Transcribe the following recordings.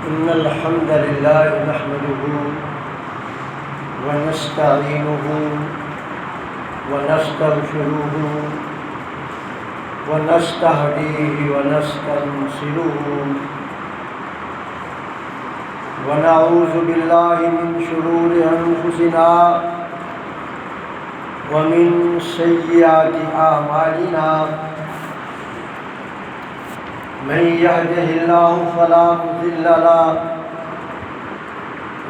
إن الحمد لله نحمده ونستعينه ونستغفره ونستهديه ونستنصره ونعوذ بالله من شرور أنفسنا ومن سيئات أعمالنا من يهده الله فلا مضل له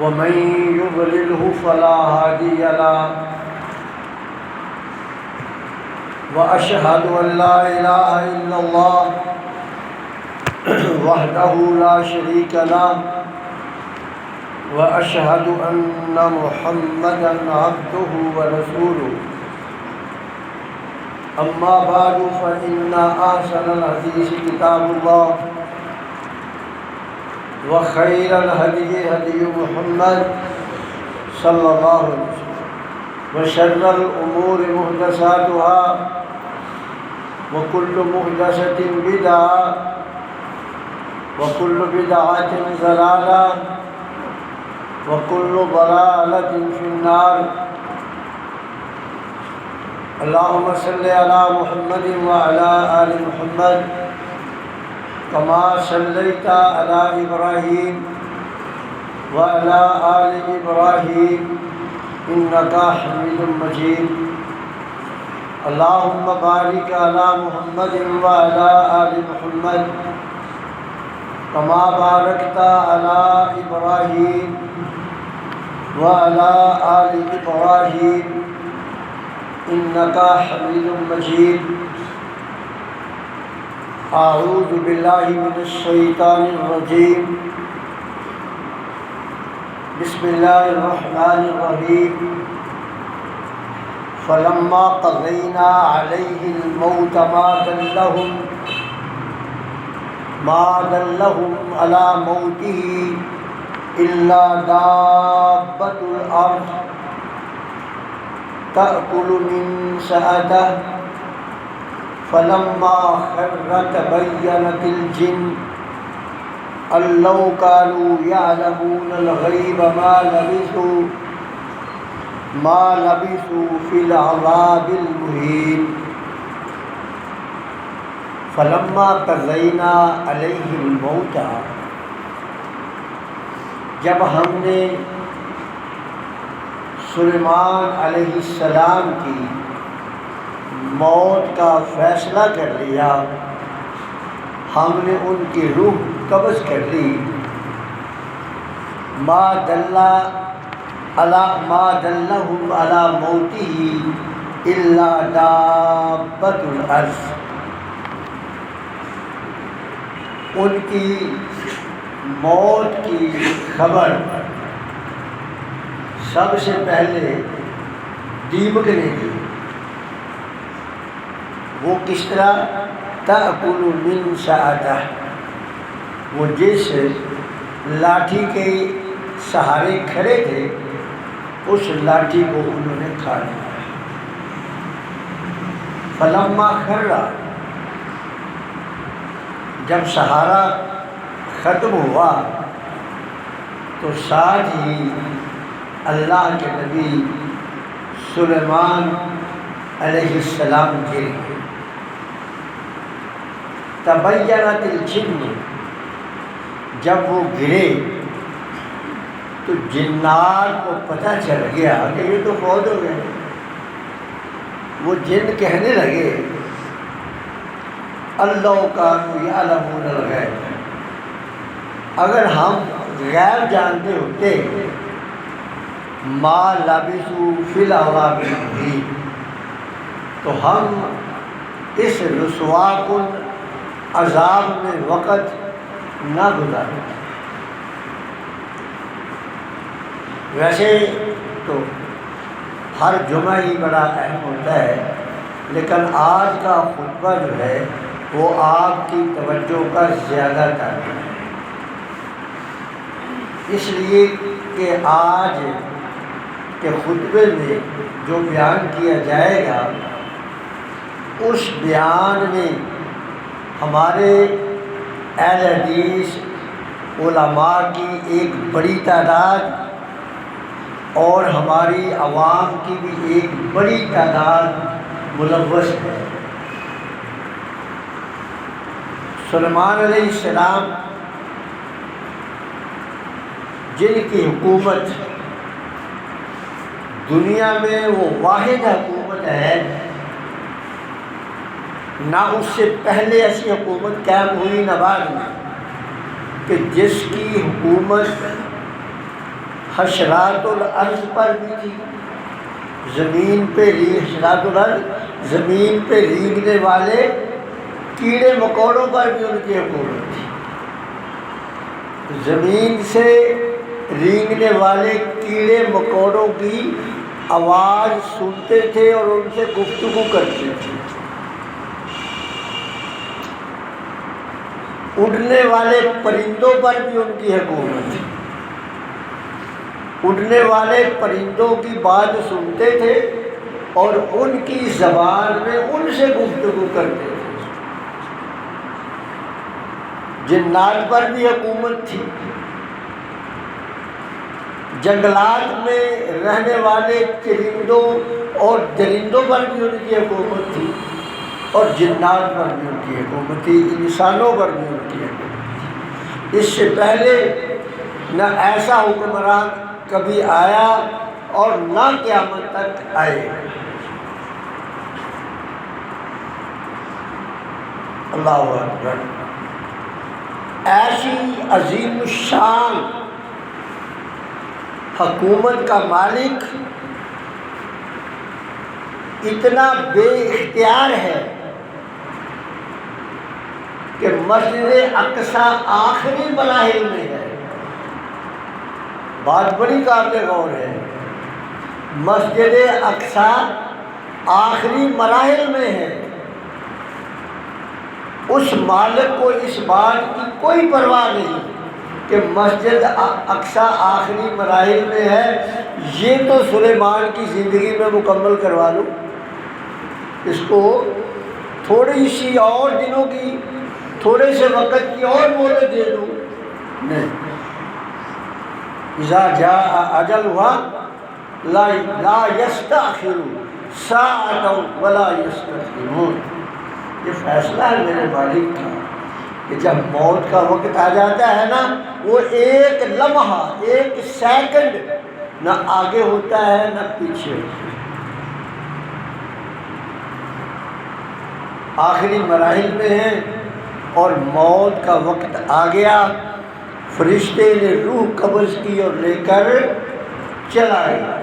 ومن يضلله فلا هادي له وأشهد أن لا إله إلا الله وحده لا شريك له وأشهد أن محمدًا عبده ورسوله أما بعد فإن أحسن الحديث كتاب الله وخير الهدي هدي محمد صلى الله عليه وسلم وشر الأمور محدثاتها وكل محدثة بدعة وكل بدعة ضلالة وكل ضلالة في النار اللهم صل على محمد وعلى آل محمد كما صليت على إبراهيم وعلى آل إبراهيم إنك حميد مجيد اللهم بارك على محمد وعلى آل محمد كما باركت على إبراهيم وعلى آل إبراهيم إنك حميد مجيد أعوذ بالله من الشيطان الرجيم بسم الله الرحمن الرحيم فلما قضينا عليه الموت ما دلهم على موته إلا دابة الأرض تأكل من سأته فلما خر تبينت الجن أن لو كانوا يعلمون الغيب ما لبثوا في العذاب المهين فلما قضينا عليه الموت جب ہم نے سلیمان علیہ السلام کی موت کا فیصلہ کر لیا، ہم نے ان کی روح قبض کر لی، ما دلهم على موته الا دابۃ الارض، ان کی موت کی خبر سب سے پہلے دیمک نے دی۔ وہ کس طرح؟ تأکل من سأتہ، وہ جس لاٹھی کے سہارے کھڑے تھے اس لاٹھی کو انہوں نے کھا لیا۔ فلما خر، جب سہارا ختم ہوا تو ساتھ ہی اللہ کے نبی سلیمان علیہ السلام گر گئے۔ تبینت الجن، جب وہ گرے تو جنات کو پتہ چل گیا کہ یہ تو فوت ہو گئے۔ وہ جن کہنے لگے اللہ کانوا یعلمون الغیب، اگر ہم غیب جانتے ہوتے ما لبثوا فی العذاب المہین، تو ہم اس رسوا کن عذاب میں وقت نہ گزارتے۔ ویسے تو ہر جمعہ ہی بڑا اہم ہوتا ہے، لیکن آج کا خطبہ جو ہے وہ آپ کی توجہ کا زیادہ کرتا ہے، اس لیے کہ آج کے خطبے میں جو بیان کیا جائے گا اس بیان میں ہمارے اہل حدیث علماء کی ایک بڑی تعداد اور ہماری عوام کی بھی ایک بڑی تعداد ملوث ہے۔ سلیمان علیہ السلام جن کی حکومت دنیا میں وہ واحد حکومت ہے، نہ اس سے پہلے ایسی حکومت قائم ہوئی نہ بعد میں، کہ جس کی حکومت حشرات الارض پر بھی تھی، زمین پہ حشرات الارض زمین پہ رینگنے والے کیڑے مکوڑوں پر بھی ان کی حکومت تھی۔ زمین سے رینگنے والے کیڑے مکوڑوں کی آواز سنتے تھے اور ان سے گفتگو کرتے تھے۔ اڑنے والے پرندوں پر بھی ان کی حکومت تھی، اڑنے والے پرندوں کی بات سنتے تھے اور ان کی زبان میں ان سے گفتگو کرتے تھے۔ جنات پر بھی حکومت تھی، جنگلات میں رہنے والے چرندوں اور درندوں پر بھی ان کی حکومت تھی، اور جنات پر بھی ان کی حکومت تھی، انسانوں پر بھی ان کی حکومت تھی۔ اس سے پہلے نہ ایسا حکمران کبھی آیا اور نہ قیامت تک آئے۔ اللہ اکبر۔ ایسی عظیم الشان حکومت کا مالک اتنا بے اختیار ہے کہ مسجد اقصی آخری مراحل میں ہے۔ بات بڑی قابل غور ہے، مسجد اقصی آخری مراحل میں ہے۔ اس مالک کو اس بات کی کوئی پرواہ نہیں کہ مسجد اقصی آخری مراحل میں ہے، یہ تو سلیمان کی زندگی میں مکمل کروا لوں، اس کو تھوڑی سی اور دنوں کی، تھوڑے سے وقت کی اور مہلت دے دوں۔ نہیں، اذا جاء اجلها لا يستأخرون ساعة ولا يستقدمون۔ یہ فیصلہ ہے میرے مالک کا کہ جب موت کا وقت آ جاتا ہے نا، وہ ایک لمحہ، ایک سیکنڈ نہ آگے ہوتا ہے نہ پیچھے ہوتا ہے۔ آخری مراحل میں ہیں اور موت کا وقت آ گیا، فرشتے نے روح قبض کی اور لے کر چلا گیا۔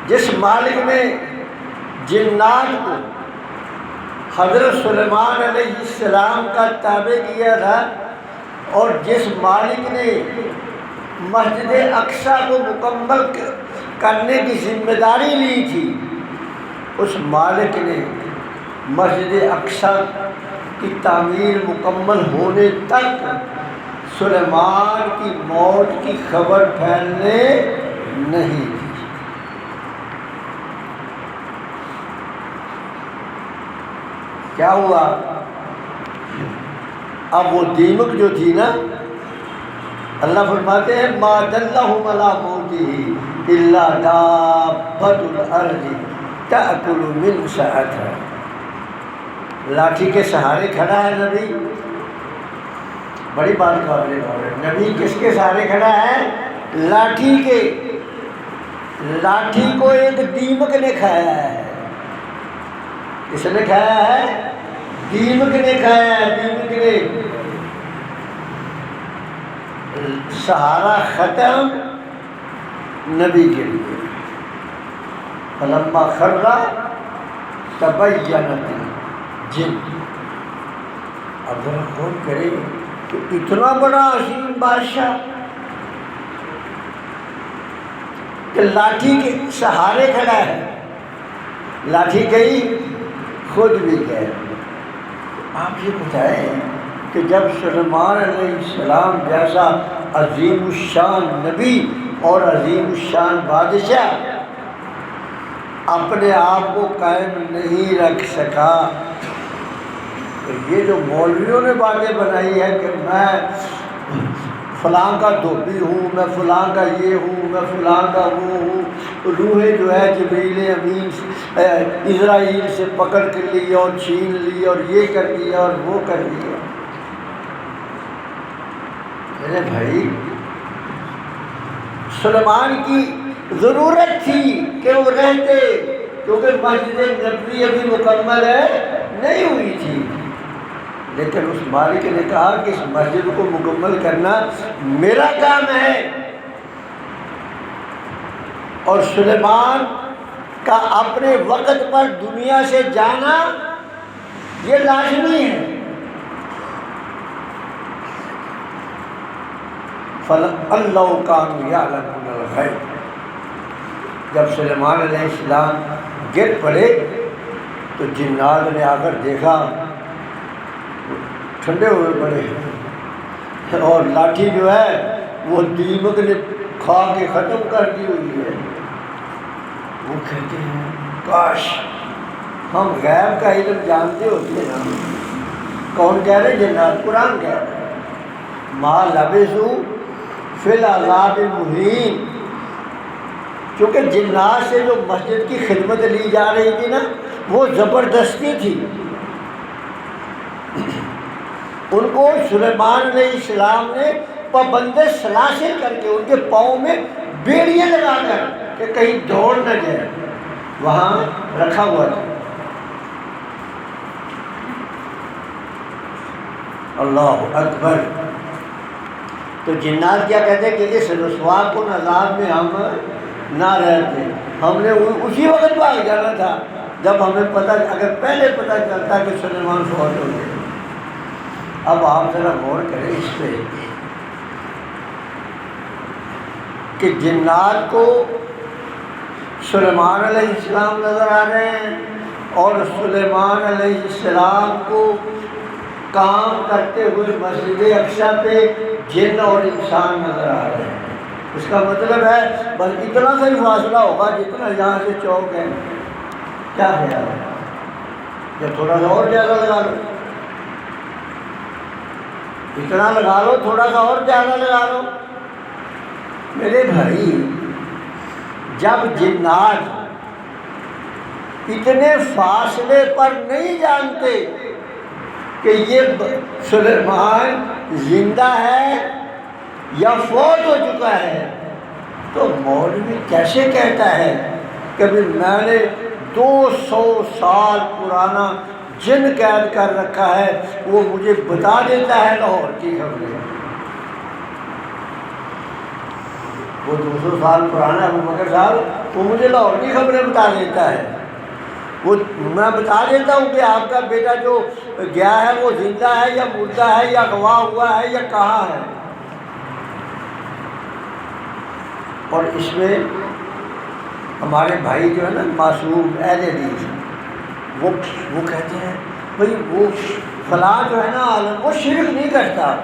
جس مالک نے جنات کو حضرت سلیمان علیہ السلام کا تابع کیا تھا، اور جس مالک نے مسجد اقصی کو مکمل کرنے کی ذمہ داری لی تھی، اس مالک نے مسجد اقصی کی تعمیر مکمل ہونے تک سلیمان کی موت کی خبر پھیلنے نہیں دی۔ کیا ہوا؟ اب وہ دیمک جو تھی نا، اللہ فرماتے ہیں ما دلہم علی موتہ الا دابۃ الارض تأکل من سأتها۔ لاٹھی کے سہارے کھڑا ہے نبی، بڑی بات قابل غور ہے۔ نبی کس کے سہارے کھڑا ہے؟ لاٹھی کے۔ لاٹھی کو ایک دیمک نے کھایا ہے۔ کس نے کھایا ہے؟ دیمک نے کھایا ہے۔ دیمک نے سہارا ختم نبی کے لیے۔ فلما خر تبینت الجن۔ اب ذرا غور کریں کہ اتنا بڑا عظیم بادشاہ کہ لاٹھی کے سہارے کھڑا ہے، لاٹھی گئی خود بھی گئے۔ آپ یہ بتائیں کہ جب سلیمان علیہ السلام جیسا عظیم الشان نبی اور عظیم الشان بادشاہ اپنے آپ کو قائم نہیں رکھ سکا، یہ جو مولویوں نے باتیں بنائی ہے کہ میں فلاں کا دھوبی ہوں، میں فلاں کا یہ ہوں، میں فلاں کا وہ ہوں، روح جو ہے جبریل امین اسرائیل سے پکڑ کے لی اور چھین لی اور یہ کر دیا اور وہ کر دیا. میرے بھائی سلیمان کی ضرورت تھی کہ وہ رہتے، کیونکہ مسجد نبوی ابھی مکمل نہیں ہوئی تھی، لیکن اس مالک نے کہا کہ اس مسجد کو مکمل کرنا میرا کام ہے. اور سلیمان کا اپنے وقت پر دنیا سے جانا یہ لازمی ہے. فَلَعَلَّهُ كَانُوا يَعْلَمُونَ الْغَيْبَ. جب سلیمان علیہ السلام گر پڑے تو جنات نے آ کر دیکھا، ٹھنڈے ہوئے پڑے اور لاٹھی جو ہے وہ دیمک نے کھا کے ختم کر دی ہوئی ہے. وہ کہتے ہیں کاش ہم غیب کا علم جانتے ہوتے نا. کون کہہ رہے؟ جنات، قرآن کہہ رہے ہیں ما لبثوا فی العذاب المہین. کیونکہ جنات سے جو مسجد کی خدمت لی جا رہی تھی نا وہ زبردستی تھی. ان کو سلیمان علیہ السلام نے پابند سلاسل کر کے ان کے پاؤں میں بیڑیاں لگا کر کہ کہیں دوڑ نہ جائے وہاں رکھا ہوا تھا. اللہ اکبر. تو جنات کیا کہتے ہیں کہ اس رسوا کن عذاب میں ہم نہ رہتے، ہم نے اسی وقت بھاگ جانا تھا جب ہمیں پتہ، اگر پہلے پتہ چلتا کہ سلیمان فوت ہو گئے. اب آپ ذرا غور کریں اس پہ کہ جنات کو سلیمان علیہ السلام نظر آ رہے ہیں اور سلیمان علیہ السلام کو کام کرتے ہوئے مسجد اقصیٰ پہ جن اور انسان نظر آ رہے ہیں. اس کا مطلب ہے بس اتنا سا ہی فاصلہ ہوگا جتنا یہاں سے چوک ہے. کیا خیال ہے؟ یا تھوڑا سا اور زیادہ لگا لو، اتنا لگا لو، تھوڑا سا اور زیادہ لگا لو. میرے بھائی جب جنات اتنے فاصلے پر نہیں جانتے کہ یہ سلیمان زندہ ہے یا فوت ہو چکا ہے، تو مولوی کیسے کہتا ہے کہ میں نے 200 سال پرانا جن قید کر رکھا ہے، وہ مجھے بتا دیتا ہے لاہور کی خبریں. وہ 200 سال پرانا ابو بکر صاحب وہ مجھے لاہور کی خبریں بتا دیتا ہے. وہ میں بتا دیتا ہوں کہ آپ کا بیٹا جو گیا ہے وہ زندہ ہے یا مردہ ہے یا اغوا ہوا ہے یا کہاں ہے. اور اس میں ہمارے بھائی جو ہے نا معصوم اہل حدیث وہ کہتے ہیں بھائی وہ فلاں جو ہے نا عالم وہ شرک نہیں کرتا،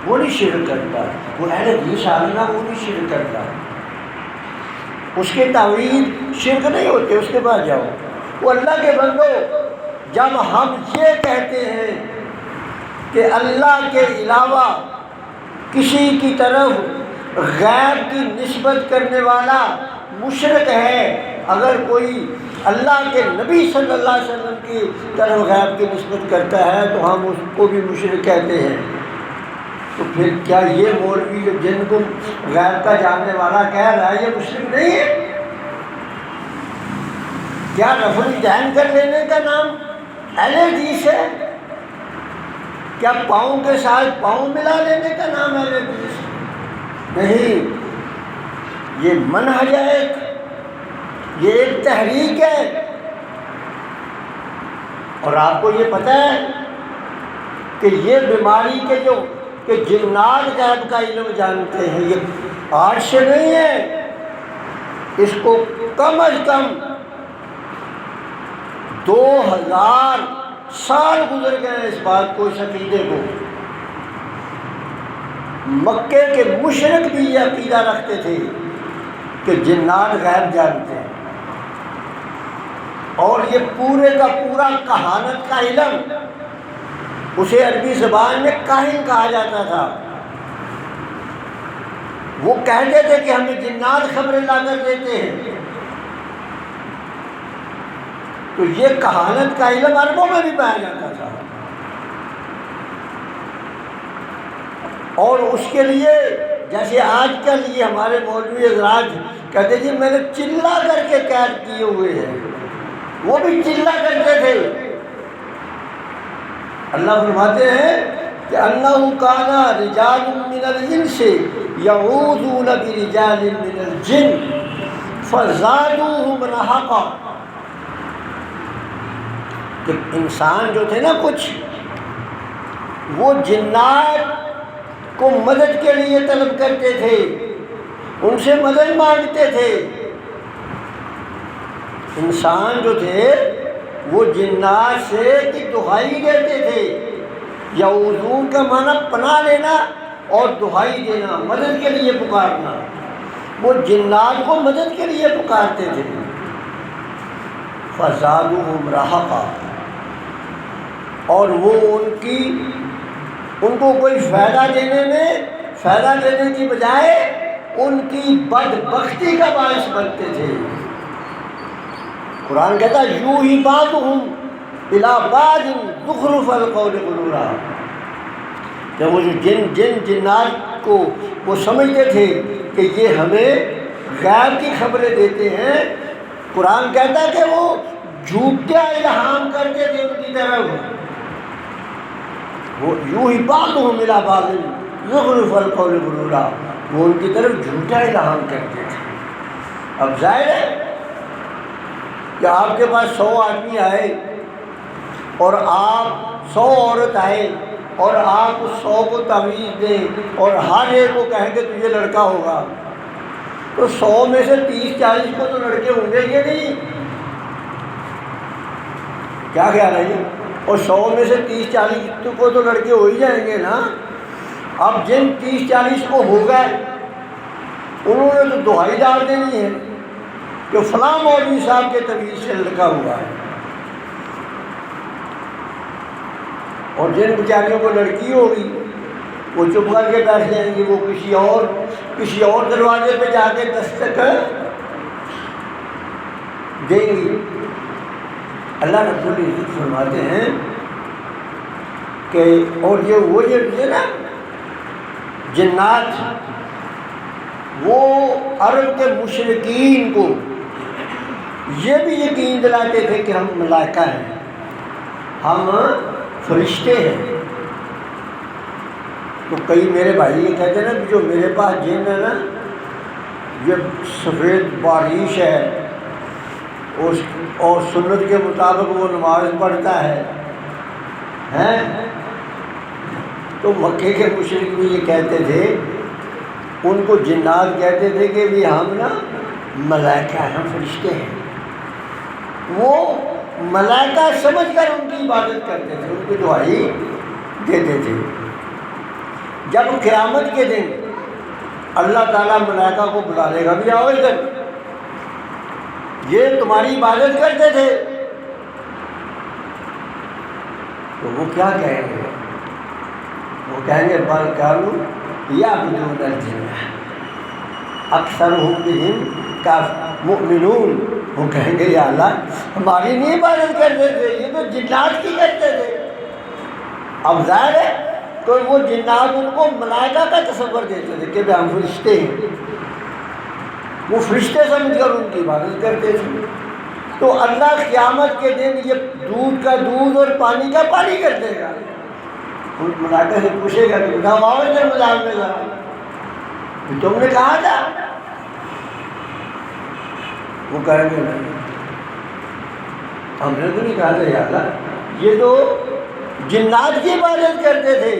وہ نہیں شرک کرتا، وہ اہل حدیث عالم وہ نہیں شرک کرتا، اس کے تعویل شرک نہیں ہوتے، اس کے پاس جاؤ. وہ اللہ کے بندو، جب ہم یہ کہتے ہیں کہ اللہ کے علاوہ کسی کی طرف غیب کی نسبت کرنے والا مشرک ہے، اگر کوئی اللہ کے نبی صلی اللہ علیہ وسلم کی طرف غیب کی نسبت کرتا ہے تو ہم اس کو بھی مشرک کہتے ہیں. تو پھر کیا یہ مولوی جو جن کو غیب کا جاننے والا کہہ رہا ہے یہ مشرک نہیں ہے؟ کیا رفع الجہن کر لینے کا نام اہل حدیث ہے؟ کیا پاؤں کے ساتھ پاؤں ملا لینے کا نام اہل حدیث؟ نہیں، یہ منہج ہے، یہ ایک تحریک ہے. اور آپ کو یہ پتہ ہے کہ یہ بیماری کے جو کہ جنات غیب کا علم جانتے ہیں یہ آج سے نہیں ہے، اس کو کم از کم 2000 سال گزر گئے ہیں اس بات کو، اس عقیدے کو. مکے کے مشرک بھی یہ عقیدہ رکھتے تھے کہ جنات غیب جانتے ہیں، اور یہ پورے کا پورا کہانت کا علم اسے عربی زبان میں کاہن کہا جاتا تھا۔ وہ کہتے تھے کہ ہمیں جنات خبریں لا کر دیتے ہیں۔ تو یہ کہانت کا علم عربوں میں بھی پایا جاتا تھا، اور اس کے لیے جیسے آج کل یہ ہمارے مولوی حضرات کہتے جی میں نے چلا کر کے قید کیے ہوئے ہیں، وہ بھی چلا کرتے تھے۔ اللہ فرماتے ہیں کہ انہ کان رجال من الانس یعوذون برجال من الجن فزادوہم رہقا، کہ انسان جو تھے نا کچھ، وہ جنات کو مدد کے لیے طلب کرتے تھے، ان سے مدد مانگتے تھے۔ انسان جو تھے وہ جنات سے کی دہائی دیتے تھے۔ یعوذون کا معنی پناہ لینا اور دہائی دینا، مدد کے لیے پکارنا۔ وہ جنات کو مدد کے لیے پکارتے تھے۔ فزادوہم رہقا، اور وہ ان کو کوئی فائدہ دینے کی بجائے ان کی بدبختی کا باعث بنتے تھے۔ قرآن کہتا ہے یوحی بعضہم الی بعض زخرف القول غرورا، کہ وہ جو جنات کو وہ سمجھتے تھے کہ یہ ہمیں غیب کی خبریں دیتے ہیں، قرآن کہتا ہے کہ وہ جھوٹا الہام کرتے تھے ان کی طرف۔ وہ یوحی بعضہم الی بعض زخرف القول غرورا، وہ ان کی طرف جھوٹا الہام کرتے تھے۔ اب ظاہر ہے کہ آپ کے پاس 100 آدمی آئے اور آپ 100 عورت آئے اور آپ اس 100 کو تعویذ دیں اور ہر ایک کو کہیں کہ تجھے لڑکا ہوگا، تو 100 میں سے 30-40 کو تو لڑکے ہوں گے کہ نہیں؟ کیا خیال ہے یہ؟ اور 100 میں سے 30-40 کو تو لڑکے ہو ہی جائیں گے نا۔ اب جن 30-40 کو ہو گئے انہوں نے تو دہائی ڈال دینی ہے کہ فلاں مولوی صاحب کے تعویذ سے لڑکا ہوا ہے، اور جن بیچاریوں کو لڑکی ہوگی وہ چپ کر کے بیٹھ جائیں گی، وہ کسی اور دروازے پہ جا کے دستک دیں گی۔ اللہ رب العزت فرماتے ہیں کہ اور یہ نا جنات، وہ عرب کے مشرکین کو یہ بھی یقین دلاتے تھے کہ ہم ملائکہ ہیں، ہم فرشتے ہیں۔ تو کئی میرے بھائی یہ کہتے ہیں نا جو میرے پاس جن ہے نا، یہ سفید بارش ہے اور سنت کے مطابق وہ نماز پڑھتا ہے، تو مکے کے مشرک بھی یہ کہتے تھے، ان کو جنات کہتے تھے کہ بھی ہم نا ملائکہ ہیں، ہم فرشتے ہیں۔ وہ ملائکہ سمجھ کر ان کی عبادت کرتے تھے، ان کی دعائی دیتے تھے۔ جب قیامت کے دن اللہ تعالیٰ ملائکہ کو بلا لے گا، بھی آؤ ادھر، یہ تمہاری عبادت کرتے تھے، تو وہ کیا کہیں گے؟ وہ کہیں گے بل کانوا یعبدون الجن اکثرهم بهم مؤمنون۔ وہ کہیں گے یا اللہ ہماری نہیں عبادت کرتے تھے، یہ تو جنات کی کرتے تھے۔ اب ظاہر ہے تو وہ جنات ان کو ملائکہ کا تصور دیتے تھے کہ ہم فرشتے ہیں، وہ فرشتے سمجھ کر ان کی عبادت کرتے تھے۔ تو اللہ قیامت کے دن یہ دودھ کا دودھ اور پانی کا پانی کر دے گا۔ ان ملائکہ سے پوچھے گا کہ بتاؤ آؤ ادھر مذاق میں ذرا، تم نے کہا تھا؟ وہ کہیں گے نہیں، ہم نے تو نہیں کہا تھا یا اللہ، یہ تو جنات کی عبادت کرتے تھے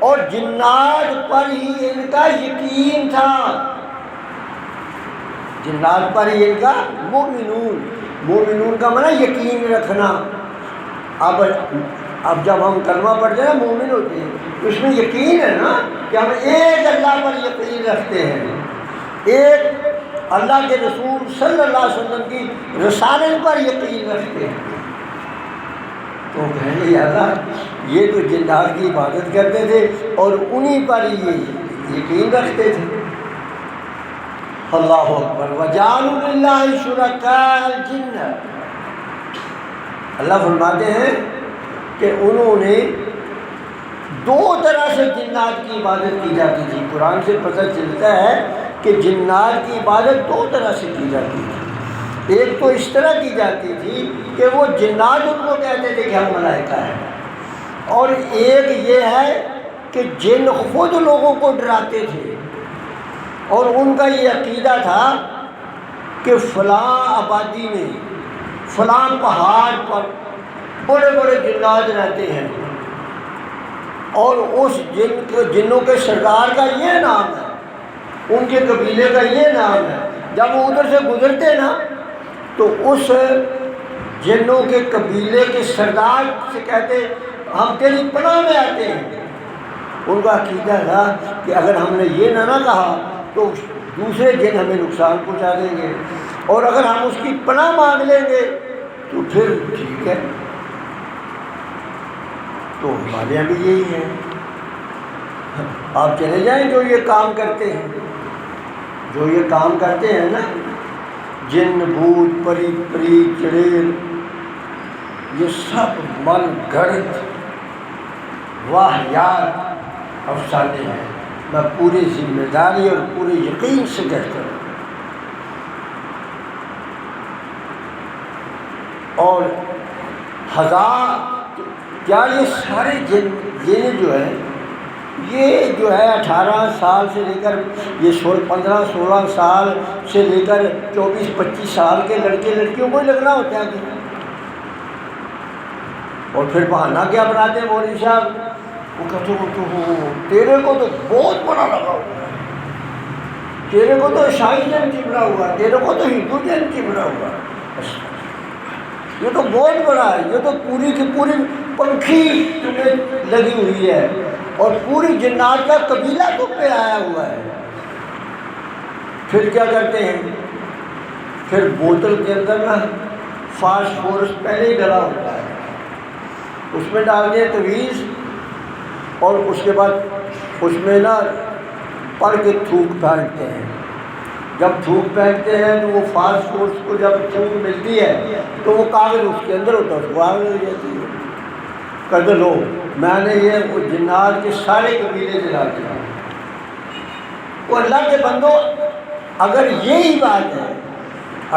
اور جنات پر ہی ان کا یقین تھا، جنات پر ہی ان کا مومنون کا معنی یقین رکھنا۔ اب جب ہم کلمہ پڑھتے ہیں نا مومن ہوتے ہیں، تو اس میں یقین ہے نا کہ ہم ایک اللہ پر یقین رکھتے ہیں، ایک اللہ کے رسول صلی اللہ علیہ وسلم کی رسالت پر یقین رکھتے ہیں۔ تو کہیں گے یا اللہ یہ تو جنات کی عبادت کرتے تھے اور انہی پر یہ یقین رکھتے تھے۔ اللہ اکبر۔ وَجَعَلُوا لِلَّهِ شُرَكَاءَ الْجِنَّ، اللہ فرماتے ہیں کہ انہوں نے دو طرح سے جنات کی عبادت کی جاتی تھی۔ قرآن سے پتہ چلتا ہے کہ جنات کی عبادت دو طرح سے کی جاتی تھی۔ ایک تو اس طرح کی جاتی تھی کہ وہ جنات ان کو کہتے تھے کہ ہم ملائکہ ہیں، اور ایک یہ ہے کہ جن خود لوگوں کو ڈراتے تھے اور ان کا یہ عقیدہ تھا کہ فلاں آبادی میں فلاں پہاڑ پر بڑے بڑے جنات رہتے ہیں اور اس جنوں کے سردار کا یہ نام ہے، ان کے قبیلے کا یہ نام ہے۔ جب وہ ادھر سے گزرتے نا تو اس جنوں کے قبیلے کے سردار سے کہتے ہم تیری پناہ میں آتے ہیں۔ ان کا عقیدہ تھا کہ اگر ہم نے یہ نہ کہا تو دوسرے جن ہمیں نقصان پہنچا دیں گے، اور اگر ہم اس کی پناہ مانگ لیں گے تو پھر ٹھیک ہے۔ تو ہمارے یہاں بھی یہی ہے، آپ چلے جائیں جو یہ کام کرتے ہیں، جو یہ کام کرتے ہیں نا، جن بھوت پری پری چڑیل، یہ سب من گھڑت واہیات افسانے ہیں۔ میں پوری ذمہ داری اور پورے یقین سے کہتا ہوں، اور کیا یہ سارے جن جو ہے یہ جو ہے 18 سال سے لے کر یہ 15-16 سال سے لے کر 24-25 سال کے لڑکے لڑکیوں کو ہی لگنا ہوتا ہے کہ، اور پھر بہانہ کیا بناتے ہیں مولوی صاحب، وہ کہتے ہیں تیرے کو تو بہت بڑا لگا ہوا ہے، تیرے کو تو عیسائی جن چمڑا ہوا، تیرے کو تو ہندو جن چمڑا ہوا، یہ تو بہت بڑا ہے، یہ تو پوری کی پوری پنکھی تمہیں لگی ہوئی ہے اور پوری جنات کا قبیلہ تم پہ آیا ہوا ہے۔ پھر کیا کرتے ہیں، پھر بوتل کے اندر نا فاسفورس پہلے ہی ڈلا ہوتا ہے، اس میں ڈالتے ہیں تویز، اور اس کے بعد اس میں نا پڑھ کے تھوک پھینکتے ہیں۔ جب تھوک پھینکتے ہیں تو وہ فاسفورس کو جب تھوک ملتی ہے تو وہ کاغذ اس کے اندر ہوتا ہے، اس کو آگ لگ جاتی ہے۔ کہتے لو میں نے یہ وہ جنات کے سارے قبیلے جلا دیا۔ وہ اللہ کے بندو، اگر یہی بات ہے،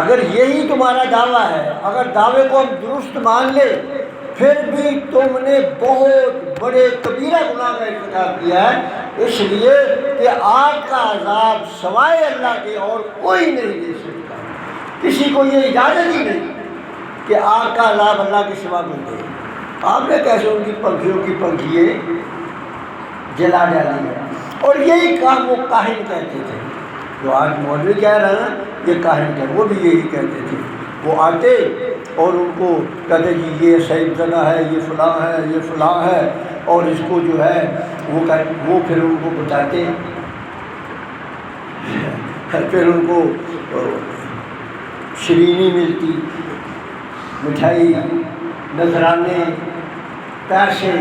اگر یہی تمہارا دعویٰ ہے، اگر دعوے کو ہم درست مان لے، پھر بھی تم نے بہت بڑے کبیرہ گناہ کا ارتکاب کیا ہے، اس لیے کہ آگ کا عذاب سوائے اللہ کے اور کوئی نہیں دے سکتا۔ کسی کو یہ اجازت ہی نہیں کہ آگ کا عذاب اللہ کے سوا کوئی دے۔ آپ نے کیسے ان کی پنکھیوں کی پنکھیے جلا ڈالی ہے؟ اور یہی کام وہ کاہن کہتے تھے، جو آج مولوی کہہ رہے ہیں یہ کاہن کہتے، وہ بھی یہی کہتے تھے۔ وہ آتے اور ان کو کہتے جی یہ سید زدہ ہے، یہ فلاں ہے، یہ فلاں ہے، اور اس کو جو ہے وہ پھر ان کو بتاتے، پھر ان کو شرینی ملتی، مٹھائی، نذرانے، پیسے،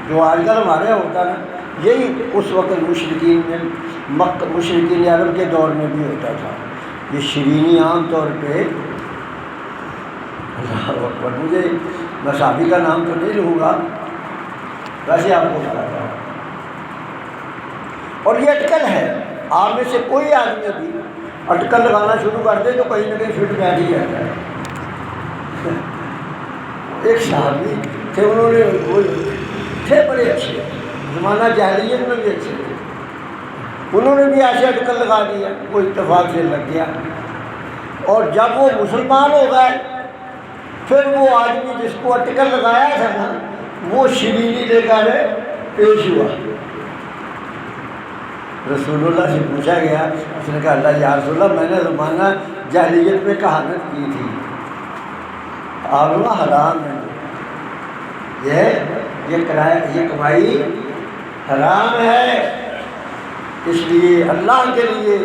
جو آج کل ہمارے یہاں ہوتا نا، یہی اس وقت مشرکین عرب کے دور میں بھی ہوتا تھا۔ یہ شرینی عام طور پہ، مجھے میں صحابی کا نام تو نہیں لوں گا، ویسے آپ کو بتاتا ہوں، اور یہ اٹکل ہے۔ آپ میں سے کوئی آدمی ابھی اٹکل لگانا شروع کر دے تو کہیں نہ کہیں فٹ بیٹھ ہی جاتا ہے۔ ایک صحابی تھے، انہوں نے وہ تھے بڑے اچھے، زمانہ جاہلیت میں بھی اچھے تھے، انہوں نے بھی ایسے اٹکل لگا دیا، وہ اتفاق سے لگ گیا، اور جب وہ مسلمان ہو گئے پھر وہ آدمی جس کو اٹکل لگایا تھا نا وہ شرینی لے کر پیش ہوا۔ رسول اللہ سے پوچھا گیا، اس نے کہا اللہ یا رسول اللہ میں نے زمانہ جاہلیت میں کہانت کی تھی، اللہ حرام ہے، یہ کمائی حرام ہے، اس لیے اللہ کے لیے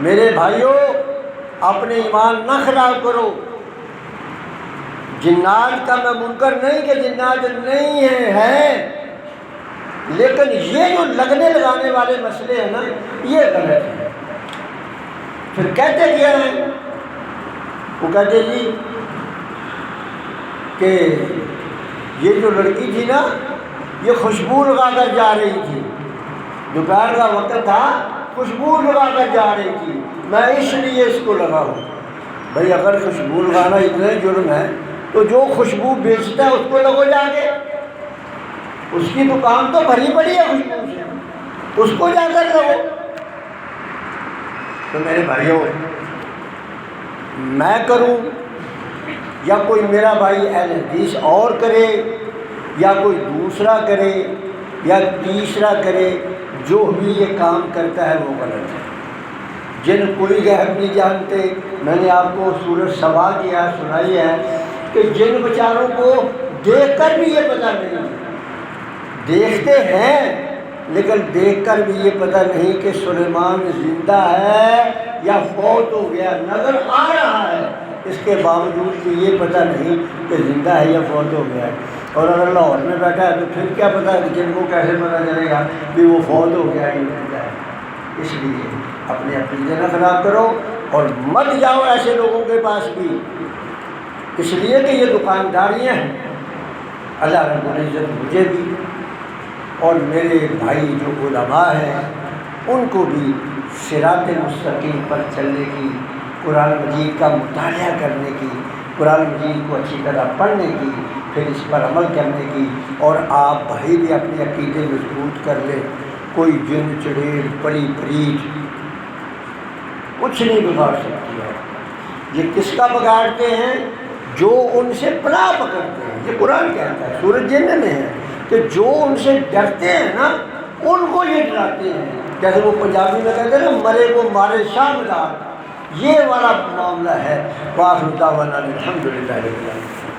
میرے بھائیوں اپنے ایمان نہ خراب کرو۔ جنات کا میں منکر نہیں کہ جنات نہیں ہیں، لیکن یہ جو لگنے لگانے والے مسئلے ہیں نا، یہ غلط ہیں۔ پھر کہتے کیا ہیں؟ وہ کہتے جی کہ یہ جو لڑکی تھی نا، یہ خوشبو لگا کر جا رہی تھی، دوپہر کا وقت تھا، خوشبو لگا کر جا رہی تھی، میں اس لیے اس کو لگا ہوں۔ بھائی اگر خوشبو لگانا اتنا جرم ہے تو جو خوشبو بیچتا ہے اس کو لگو جا کے، اس کی دکان تو بھری پڑی ہے خوشبو سے، اس کو جا کر لگو۔ تو میرے بھائیوں، میں کروں یا کوئی میرا بھائی اہل حدیث اور کرے یا کوئی دوسرا کرے یا تیسرا کرے، جو بھی یہ کام کرتا ہے وہ غلط ہے۔ جن کوئی غیب نہیں جانتے، میں نے آپ کو سورۃ سبا کی آیت سنائی ہے کہ جن بیچاروں کو دیکھ کر بھی یہ پتہ نہیں، دیکھتے ہیں لیکن دیکھ کر بھی یہ پتہ نہیں کہ سلیمان زندہ ہے یا فوت ہو گیا، نظر آ رہا ہے، اس کے باوجود بھی یہ پتہ نہیں کہ زندہ ہے یا فوت ہو گیا ہے۔ اور اگر لاہور میں بیٹھا ہے تو پھر کیا پتہ کہ جن کو کیسے پتہ چلے گا کہ وہ فوت ہو گیا یا زندہ ہے؟ اس لیے اپنے عقیدے نہ خراب کرو اور مت جاؤ ایسے لوگوں کے پاس بھی، اس لیے کہ یہ دکانداریاں ہیں۔ اللہ رب العزت مجھے بھی اور میرے بھائی جو علماء ہیں ان کو بھی صراط مستقیم پر چلنے کی، قرآن مجید کا مطالعہ کرنے کی، قرآن مجید کو اچھی طرح پڑھنے کی، پھر اس پر عمل کرنے کی، اور آپ بھائی بھی اپنے عقیدے مضبوط کر لیں۔ کوئی جن چڑیل پلی پریت کچھ نہیں بگاڑ سکتی ہے۔ یہ کس کا بگاڑتے ہیں؟ جو ان سے پناہ پکڑتے ہیں۔ یہ قرآن کہتا ہے، سورۃ جن میں ہے کہ جو ان سے ڈرتے ہیں نا ان کو یہ ڈراتے ہیں۔ جیسے وہ پنجابی میں کہتے ہیں نا، مرے کو مارے شامدار، یہ والا معاملہ ہے۔ وآخر دعوانا الحمدللہ رب العالمین۔